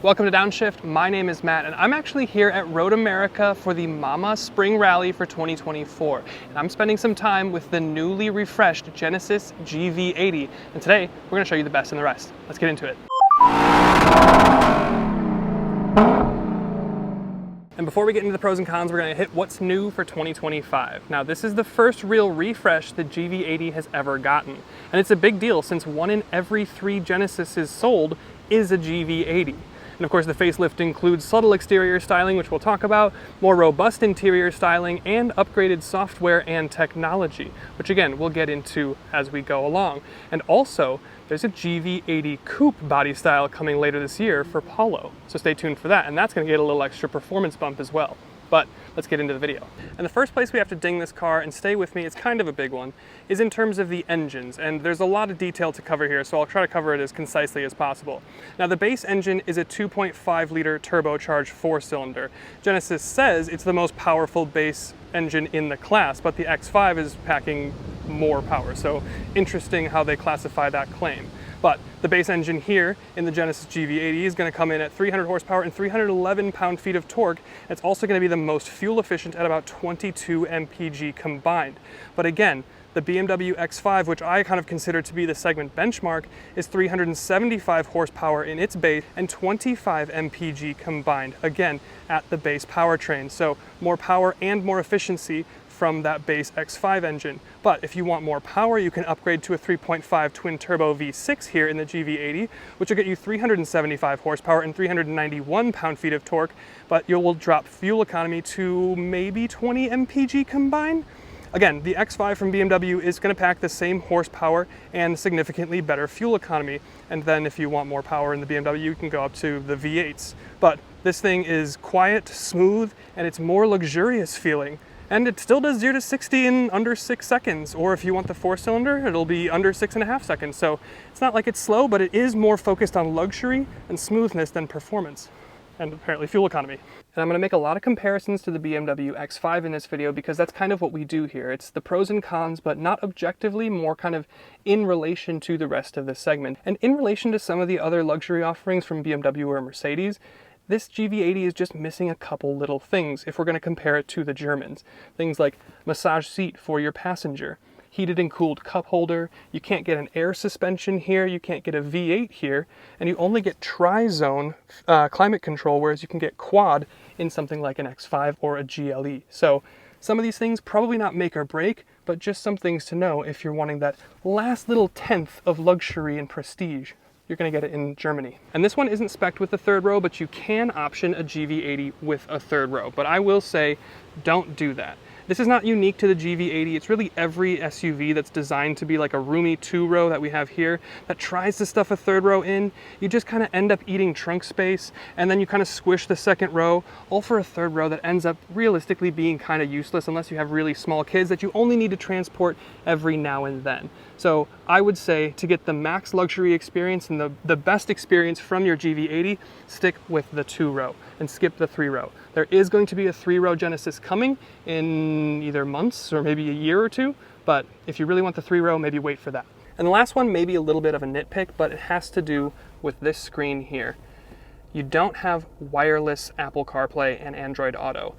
Welcome to Downshift. My name is Matt, and I'm actually here at Road America for the Mama Spring Rally for 2024. And I'm spending some time with the newly refreshed Genesis GV80. And today, we're going to show you the best and the rest. Let's get into it. And before we get into the pros and cons, we're going to hit what's new for 2025. Now, this is the first real refresh the GV80 has ever gotten. And it's a big deal since 1 in every 3 Genesises sold is a GV80. And of course, the facelift includes subtle exterior styling, which we'll talk about, more robust interior styling, and upgraded software and technology, which again, we'll get into as we go along. And also, there's a GV80 coupe body style coming later this year for Polo. So stay tuned for that, and that's gonna get a little extra performance bump as well. But let's get into the video. And the first place we have to ding this car, and stay with me, it's kind of a big one, is in terms of the engines. And there's a lot of detail to cover here, so I'll try to cover it as concisely as possible. Now, the base engine is a 2.5 liter turbocharged 4-cylinder. Genesis says it's the most powerful base engine in the class, but the X5 is packing more power. So interesting how they classify that claim. But the base engine here in the Genesis GV80 is going to come in at 300 horsepower and 311 pound-feet of torque. It's also going to be the most fuel efficient at about 22 mpg combined. But again, the BMW X5, which I kind of consider to be the segment benchmark, is 375 horsepower in its base and 25 mpg combined, again, at the base powertrain. So more power and more efficiency from that base X5 engine. But if you want more power, you can upgrade to a 3.5 twin-turbo V6 here in the GV80, which will get you 375 horsepower and 391 pound-feet of torque, but you will drop fuel economy to maybe 20 mpg combined. Again, the X5 from BMW is going to pack the same horsepower and significantly better fuel economy. And then if you want more power in the BMW, you can go up to the V8s. But this thing is quiet, smooth, and it's more luxurious feeling. And it still does 0 to 60 in under 6 seconds. Or if you want the 4-cylinder, it'll be under 6.5 seconds. So it's not like it's slow, but it is more focused on luxury and smoothness than performance, and apparently fuel economy. And I'm going to make a lot of comparisons to the BMW X5 in this video because that's kind of what we do here. It's the pros and cons, but not objectively, more kind of in relation to the rest of the segment. And in relation to some of the other luxury offerings from BMW or Mercedes, this GV80 is just missing a couple little things if we're going to compare it to the Germans. Things like massage seat for your passenger, heated and cooled cup holder, you can't get an air suspension here, you can't get a V8 here, and you only get tri-zone climate control, whereas you can get quad in something like an X5 or a GLE. So some of these things probably not make or break, but just some things to know if you're wanting that last little tenth of luxury and prestige. You're going to get it in Germany. And this one isn't spec'd with the third row, but you can option a GV80 with a third row. But I will say, don't do that. This is not unique to the GV80. It's really every SUV that's designed to be like a roomy 2-row that we have here that tries to stuff a third row in. You just kind of end up eating trunk space, and then you kind of squish the second row, all for a third row that ends up realistically being kind of useless unless you have really small kids that you only need to transport every now and then. So I would say to get the max luxury experience and the best experience from your GV80, stick with the 2-row and skip the 3-row. There is going to be a 3-row Genesis coming in either months or maybe a year or two, but if you really want the 3-row, maybe wait for that. And the last one may be a little bit of a nitpick, but it has to do with this screen here. You don't have wireless Apple CarPlay and Android Auto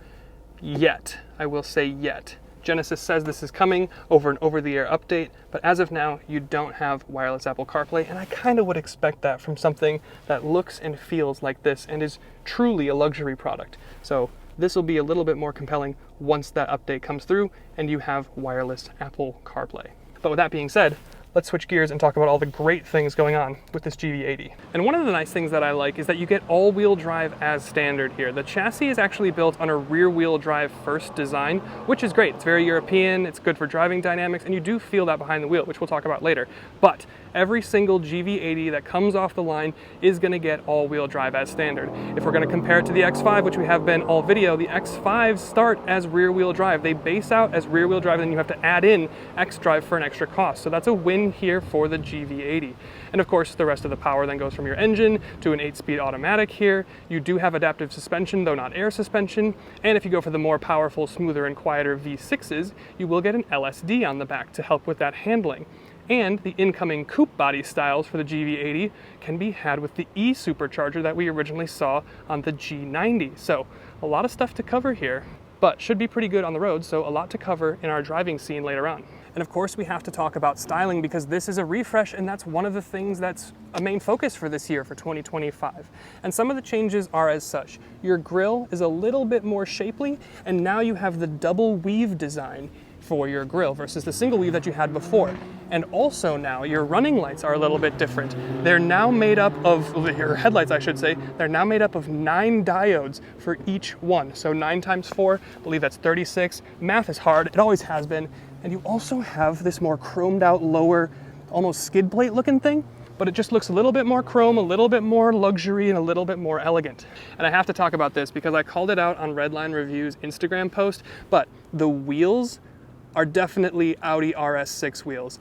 yet. I will say yet. Genesis says this is coming over an over-the-air update, but as of now, you don't have wireless Apple CarPlay, and I kind of would expect that from something that looks and feels like this and is truly a luxury product. So this will be a little bit more compelling once that update comes through and you have wireless Apple CarPlay. But with that being said, let's switch gears and talk about all the great things going on with this GV80. And one of the nice things that I like is that you get all-wheel drive as standard here. The chassis is actually built on a rear-wheel drive first design, which is great. It's very European, it's good for driving dynamics, and you do feel that behind the wheel, which we'll talk about later. But every single GV80 that comes off the line is going to get all-wheel drive as standard. If we're going to compare it to the X5, which we have been all video, the X5s start as rear-wheel drive. They base out as rear-wheel drive, and then you have to add in X-Drive for an extra cost. So that's a win here for the GV80. And of course, the rest of the power then goes from your engine to an 8-speed automatic here. You do have adaptive suspension, though not air suspension. And if you go for the more powerful, smoother, and quieter V6s, you will get an LSD on the back to help with that handling. And the incoming coupe body styles for the GV80 can be had with the E supercharger that we originally saw on the G90. So a lot of stuff to cover here, but should be pretty good on the road, so a lot to cover in our driving scene later on. And of course we have to talk about styling because this is a refresh and that's one of the things that's a main focus for this year, for 2025. And some of the changes are as such. Your grille is a little bit more shapely, and now you have the double weave design for your grille versus the single weave that you had before. And also now your running lights are a little bit different. They're now made up of, your headlights I should say, they're now made up of 9 diodes for each one. So 9 times 4, I believe that's 36. Math is hard, it always has been. And you also have this more chromed out lower, almost skid plate looking thing, but it just looks a little bit more chrome, a little bit more luxury, and a little bit more elegant. And I have to talk about this because I called it out on Redline Review's Instagram post, but the wheels are definitely Audi RS6 wheels.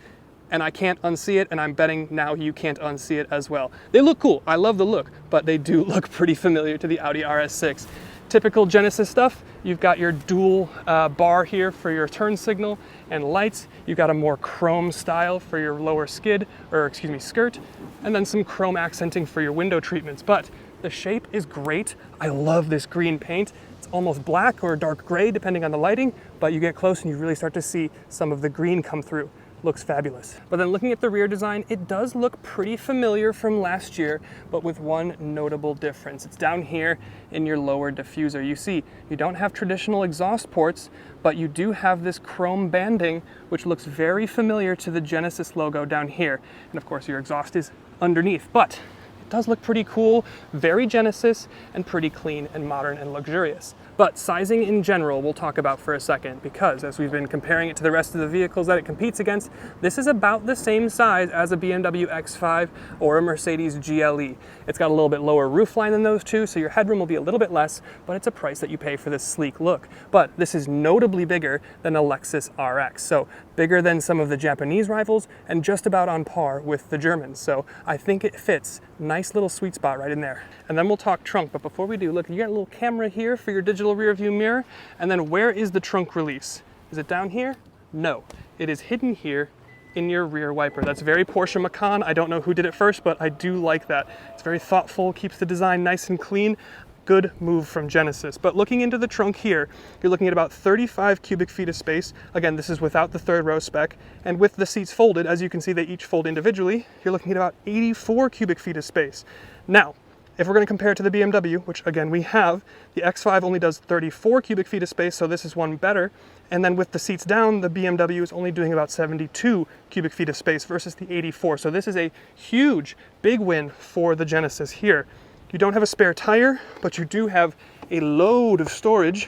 And I can't unsee it, and I'm betting now you can't unsee it as well. They look cool, I love the look, but they do look pretty familiar to the Audi RS6. Typical Genesis stuff, you've got your dual bar here for your turn signal and lights. You've got a more chrome style for your lower skid, or excuse me, skirt, and then some chrome accenting for your window treatments. But the shape is great. I love this green paint. It's almost black or dark gray depending on the lighting, but you get close and you really start to see some of the green come through. Looks fabulous. But then looking at the rear design, it does look pretty familiar from last year, but with one notable difference. It's down here in your lower diffuser. You see, you don't have traditional exhaust ports, but you do have this chrome banding, which looks very familiar to the Genesis logo down here. And of course, your exhaust is underneath, but it does look pretty cool, very Genesis, and pretty clean and modern and luxurious. But sizing in general we'll talk about for a second, because as we've been comparing it to the rest of the vehicles that it competes against, this is about the same size as a BMW X5 or a Mercedes GLE. It's got a little bit lower roofline than those two, so your headroom will be a little bit less, but it's a price that you pay for this sleek look. But this is notably bigger than a Lexus RX, so bigger than some of the Japanese rivals and just about on par with the Germans. So I think it fits, nice little sweet spot right in there. And then we'll talk trunk, but before we do, look, you got a little camera here for your digital rear view mirror, and then where is the trunk release? Is it down here? No, it is hidden here in your rear wiper. That's very Porsche Macan. I don't know who did it first, but I do like that. It's very thoughtful, keeps the design nice and clean. Good move from Genesis. But looking into the trunk here, you're looking at about 35 cubic feet of space. Again, this is without the third row spec. And with the seats folded, as you can see, they each fold individually. You're looking at about 84 cubic feet of space. Now, if we're going to compare it to the BMW, which again we have, the X5 only does 34 cubic feet of space, so this is one better. And then with the seats down, the BMW is only doing about 72 cubic feet of space versus the 84. So this is a huge, big win for the Genesis here. You don't have a spare tire, but you do have a load of storage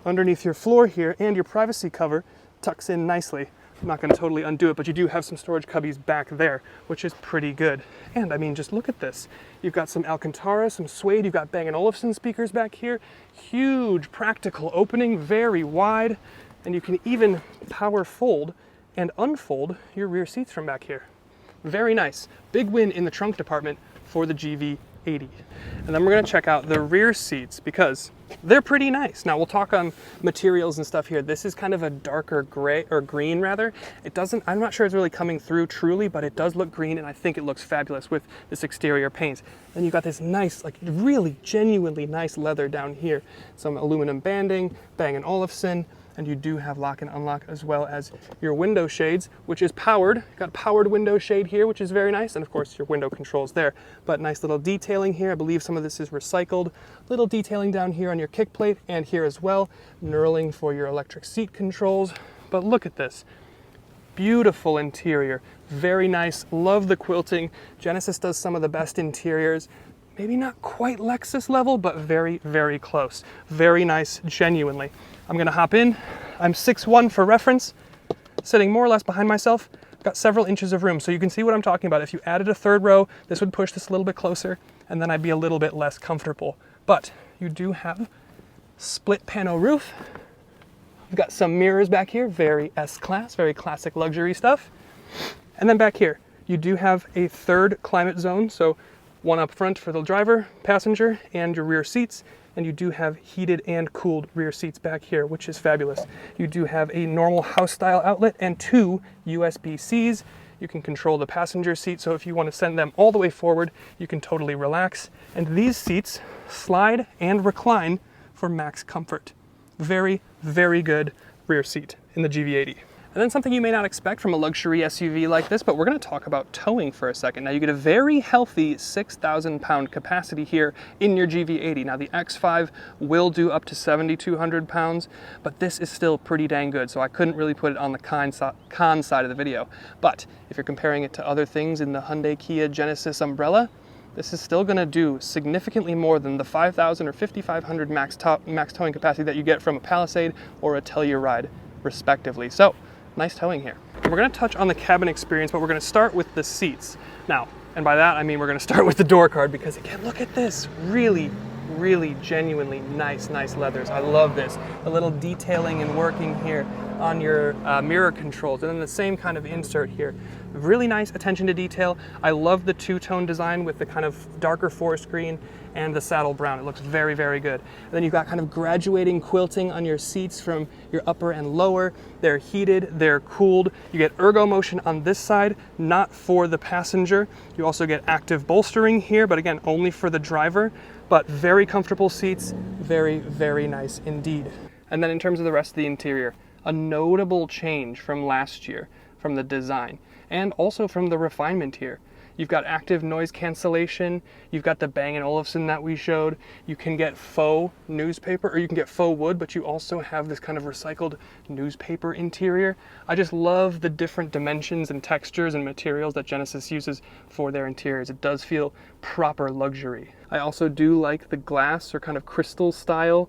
underneath your floor here, and your privacy cover tucks in nicely. I'm not going to totally undo it, but you do have some storage cubbies back there, which is pretty good. And I mean, just look at this. You've got some Alcantara, some suede, you've got Bang & Olufsen speakers back here. Huge practical opening, very wide, and you can even power fold and unfold your rear seats from back here. Very nice. Big win in the trunk department for the GV80. And then we're going to check out the rear seats because they're pretty nice. Now we'll talk on materials and stuff here. This is kind of a darker gray, or green rather. It doesn't, I'm not sure it's really coming through truly, but it does look green, and I think it looks fabulous with this exterior paint. Then you've got this nice, like really genuinely nice leather down here. Some aluminum banding, Bang & Olufsen, and you do have lock and unlock as well as your window shades, which is powered. You've got a powered window shade here, which is very nice, and of course your window controls there. But nice little detailing here. I believe some of this is recycled. Little detailing down here on your kick plate and here as well. Knurling for your electric seat controls. But look at this. Beautiful interior. Very nice. Love the quilting. Genesis does some of the best interiors. Maybe not quite Lexus level, but very, very close. Very nice, genuinely. I'm gonna hop in. I'm 6'1" for reference, sitting more or less behind myself. Got several inches of room, so you can see what I'm talking about. If you added a third row, this would push this a little bit closer, and then I'd be a little bit less comfortable. But you do have split panel roof. You've got some mirrors back here, very S-Class, very classic luxury stuff. And then back here, you do have a third climate zone, so one up front for the driver, passenger, and your rear seats. And you do have heated and cooled rear seats back here, which is fabulous. You do have a normal house style outlet and 2 USB-Cs. You can control the passenger seat, so if you want to send them all the way forward, you can totally relax. And these seats slide and recline for max comfort. Very, very good rear seat in the GV80. And then something you may not expect from a luxury SUV like this, but we're going to talk about towing for a second. Now you get a very healthy 6,000 pound capacity here in your GV80. Now the X5 will do up to 7,200 pounds, but this is still pretty dang good, so I couldn't really put it on the con side of the video. But if you're comparing it to other things in the Hyundai Kia Genesis umbrella, this is still going to do significantly more than the 5,000 or 5,500 max towing capacity that you get from a Palisade or a Telluride, respectively. So nice towing here. We're going to touch on the cabin experience, but we're going to start with the seats. Now, and by that I mean we're going to start with the door card, because again, look at this. Really, really genuinely nice leathers. I love this. The little detailing and working here on your mirror controls, and then the same kind of insert here. Really nice attention to detail. I love the two-tone design with the kind of darker forest green and the saddle brown. It looks very, very good. And then you've got kind of graduating quilting on your seats from your upper and lower. They're heated, they're cooled. You get ergo motion on this side, not for the passenger. You also get active bolstering here, but again, only for the driver. But very comfortable seats, very, very nice indeed. And then in terms of the rest of the interior, a notable change from last year, from the design, and also from the refinement here. You've got active noise cancellation, you've got the Bang & Olufsen that we showed, you can get faux newspaper, or you can get faux wood, but you also have this kind of recycled newspaper interior. I just love the different dimensions and textures and materials that Genesis uses for their interiors. It does feel proper luxury. I also do like the glass or kind of crystal style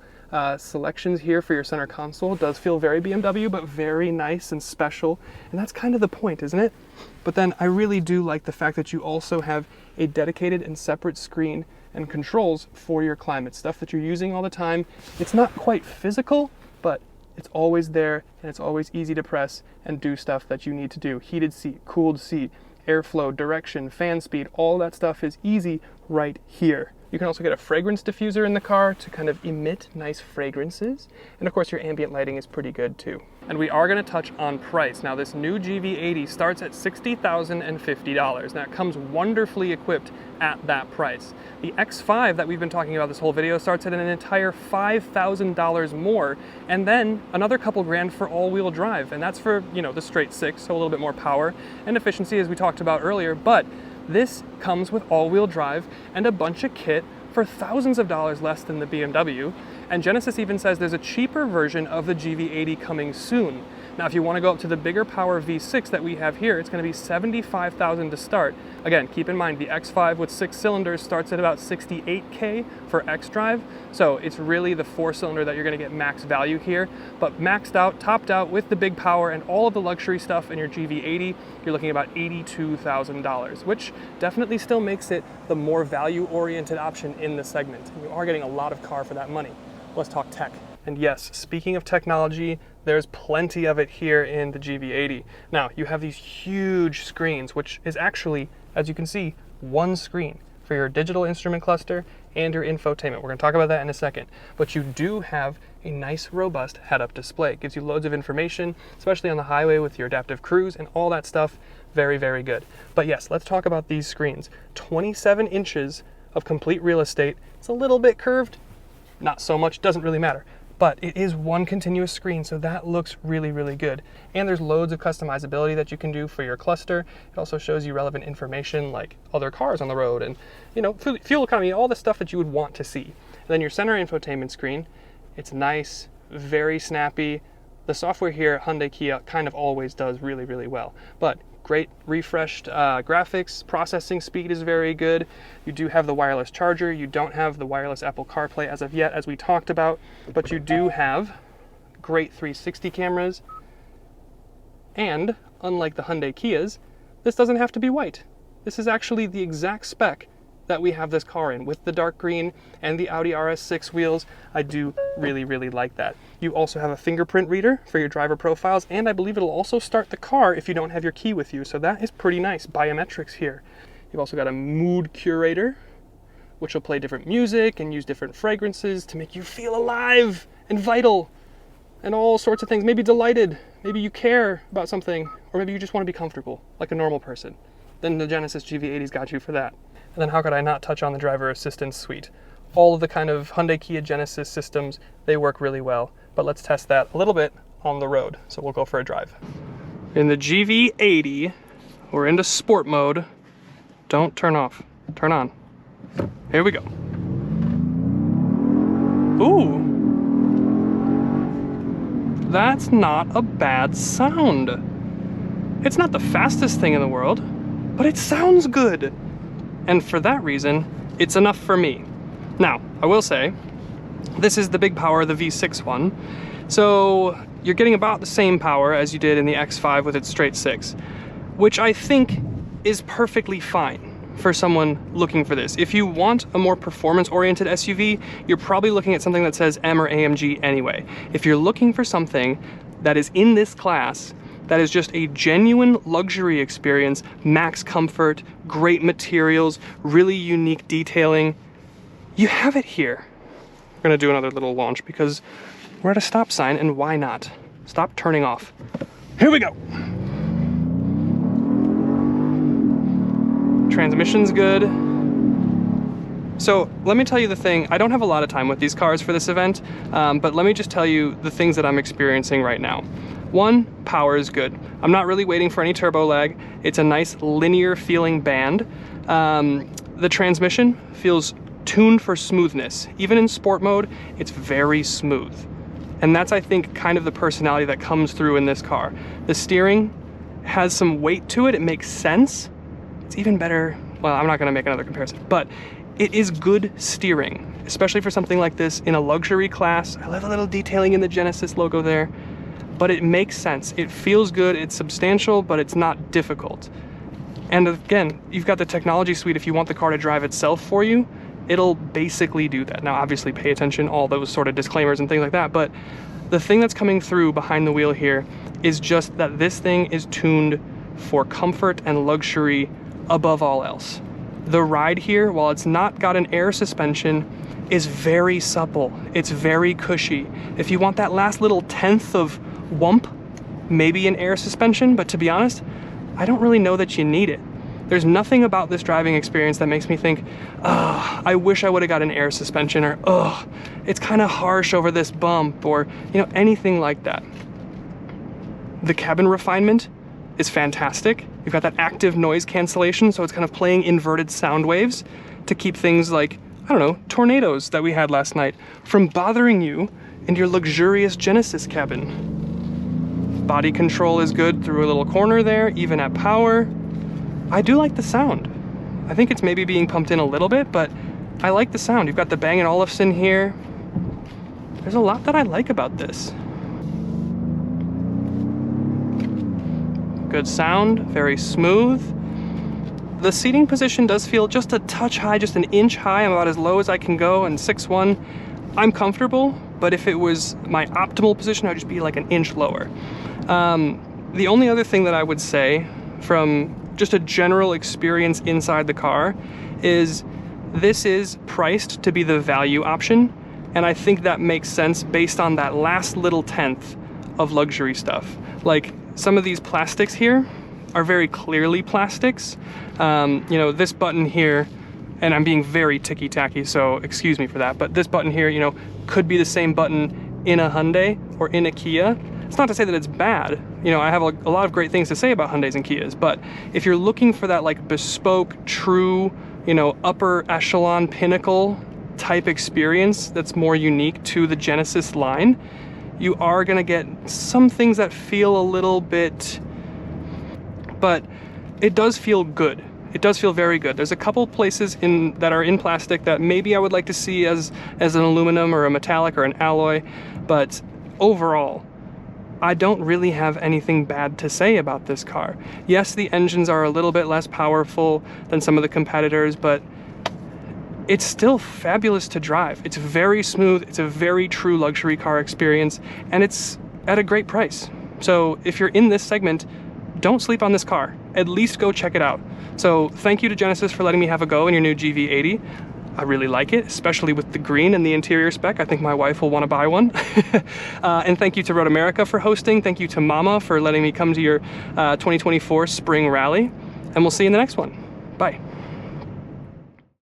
selections here for your center console. It does feel very BMW, but very nice and special. And that's kind of the point, isn't it? But then I really do like the fact that you also have a dedicated and separate screen and controls for your climate, stuff that you're using all the time. It's not quite physical, but it's always there, and it's always easy to press and do stuff that you need to do. Heated seat, cooled seat, airflow, direction, fan speed, all that stuff is easy right here. You can also get a fragrance diffuser in the car to kind of emit nice fragrances. And of course your ambient lighting is pretty good too. And we are going to touch on price. Now this new GV80 starts at $60,050. Now it comes wonderfully equipped at that price. The X5 that we've been talking about this whole video starts at an entire $5,000 more, and then another couple grand for all-wheel drive. And that's for, you know, the straight six, so a little bit more power and efficiency as we talked about earlier. But this comes with all-wheel drive and a bunch of kit for thousands of dollars less than the BMW. And Genesis even says there's a cheaper version of the GV80 coming soon. Now, if you want to go up to the bigger power V6 that we have here, it's going to be $75,000 to start. Again, keep in mind the X5 with 6 cylinders starts at about $68K for xDrive. So it's really the 4-cylinder that you're going to get max value here. But maxed out, topped out with the big power and all of the luxury stuff in your GV80, you're looking at about $82,000, which definitely still makes it the more value-oriented option in the segment. You are getting a lot of car for that money. Let's talk tech. And yes, speaking of technology, there's plenty of it here in the GV80. Now, you have these huge screens, which is actually, as you can see, one screen for your digital instrument cluster and your infotainment. We're going to talk about that in a second. But you do have a nice, robust head-up display. It gives you loads of information, especially on the highway with your adaptive cruise and all that stuff. Very, very good. But yes, let's talk about these screens. 27 inches of complete real estate. It's a little bit curved, not so much, doesn't really matter. But it is one continuous screen, so that looks really, really good. And there's loads of customizability that you can do for your cluster. It also shows you relevant information like other cars on the road and, you know, fuel economy, all the stuff that you would want to see. And then your center infotainment screen, it's nice, very snappy. The software here at Hyundai Kia kind of always does really, really well. But great refreshed graphics, processing speed is very good. You do have the wireless charger. You don't have the wireless Apple CarPlay as of yet, as we talked about, but you do have great 360 cameras. And unlike the Hyundai Kias, this doesn't have to be white. This is actually the exact spec that we have this car in, with the dark green and the Audi RS6 wheels. I do really, really like that. You also have a fingerprint reader for your driver profiles, and I believe it'll also start the car if you don't have your key with you, so that is pretty nice. Biometrics here. You've also got a mood curator, which will play different music and use different fragrances to make you feel alive and vital and all sorts of things. Maybe delighted, maybe you care about something, or maybe you just want to be comfortable, like a normal person, then the Genesis GV80's got you for that. And then how could I not touch on the driver assistance suite? All of the kind of Hyundai Kia Genesis systems, they work really well, but let's test that a little bit on the road. So we'll go for a drive. In the GV80, we're into sport mode. Don't turn off, turn on. Here we go. Ooh, that's not a bad sound. It's not the fastest thing in the world, but it sounds good. And for that reason, it's enough for me. Now, I will say, this is the big power, the V6 one. So you're getting about the same power as you did in the X5 with its straight six, which I think is perfectly fine for someone looking for this. If you want a more performance-oriented SUV, you're probably looking at something that says M or AMG anyway. If you're looking for something that is in this class, that is just a genuine luxury experience, max comfort, great materials, really unique detailing, you have it here. We're gonna do another little launch because we're at a stop sign, and why not? Stop turning off. Here we go. Transmission's good. So let me tell you the thing, I don't have a lot of time with these cars for this event, but let me just tell you the things that I'm experiencing right now. One, power is good. I'm not really waiting for any turbo lag. It's a nice linear feeling band. The transmission feels tuned for smoothness. Even in sport mode, it's very smooth. And that's, I think, kind of the personality that comes through in this car. The steering has some weight to it, it makes sense. It's even better, well, I'm not gonna make another comparison, but it is good steering, especially for something like this in a luxury class. I love a little detailing in the Genesis logo there, but it makes sense. It feels good, it's substantial, but it's not difficult. And again, you've got the technology suite. If you want the car to drive itself for you, it'll basically do that. Now, obviously pay attention, all those sort of disclaimers and things like that, but the thing that's coming through behind the wheel here is just that this thing is tuned for comfort and luxury above all else. The ride here, while it's not got an air suspension, is very supple. It's very cushy. If you want that last little tenth of wump, maybe an air suspension, but to be honest, I don't really know that you need it. There's nothing about this driving experience that makes me think, I wish I would have got an air suspension, or it's kind of harsh over this bump, or anything like that. The cabin refinement is fantastic. You've got that active noise cancellation, so it's kind of playing inverted sound waves to keep things like, I don't know, tornadoes that we had last night from bothering you in your luxurious Genesis cabin. Body control is good through a little corner there, even at power. I do like the sound. I think it's maybe being pumped in a little bit, but I like the sound. You've got the Bang & Olufsen here. There's a lot that I like about this. Good sound, very smooth. The seating position does feel just a touch high, just an inch high. I'm about as low as I can go, and 6'1". I'm comfortable, but if it was my optimal position, I'd just be like an inch lower. The only other thing that I would say from just a general experience inside the car is this is priced to be the value option, and I think that makes sense based on that last little tenth of luxury stuff. Like, some of these plastics here are very clearly plastics. This button here, and I'm being very ticky-tacky, so excuse me for that, but this button here, could be the same button in a Hyundai or in a Kia. It's not to say that it's bad. I have a lot of great things to say about Hyundais and Kias, but if you're looking for that like bespoke, true, upper echelon pinnacle type experience that's more unique to the Genesis line, you are gonna get some things that feel a little bit, but it does feel good. It does feel very good. There's a couple places that are in plastic that maybe I would like to see as an aluminum or a metallic or an alloy, but overall, I don't really have anything bad to say about this car. Yes, the engines are a little bit less powerful than some of the competitors, but it's still fabulous to drive. It's very smooth, it's a very true luxury car experience, and it's at a great price. So if you're in this segment, don't sleep on this car. At least go check it out. So thank you to Genesis for letting me have a go in your new GV80. I really like it, especially with the green and the interior spec. I think my wife will want to buy one. And thank you to Road America for hosting. Thank you to Mama for letting me come to your 2024 spring rally. And we'll see you in the next one. Bye.